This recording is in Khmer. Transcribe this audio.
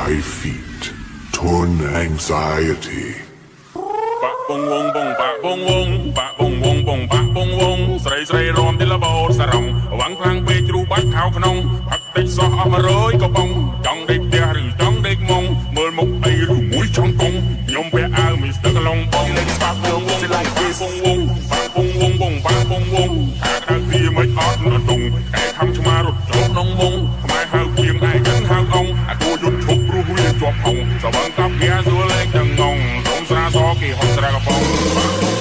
my feet. Torn anxiety. បាក់បងវងបងបាក់បងវងបាក់បងវងបងបាក់បងវងស្រីស្រីរំទីលបោតសារងវាំងខ្លាំងពេកជ្រូបាច់ខោក្នុងផឹកតិចសោះអស់100ក៏បងចង់ដេកផ្ទះឬចង់ដេកមុងមើលមុខអីឬមួយចង់កងខ្ញុំពាក់អាវមីស្ទើកឡុងបងលេងស្បាក់បងវង like this បងវងបាក់បងវងបងបាក់បងវង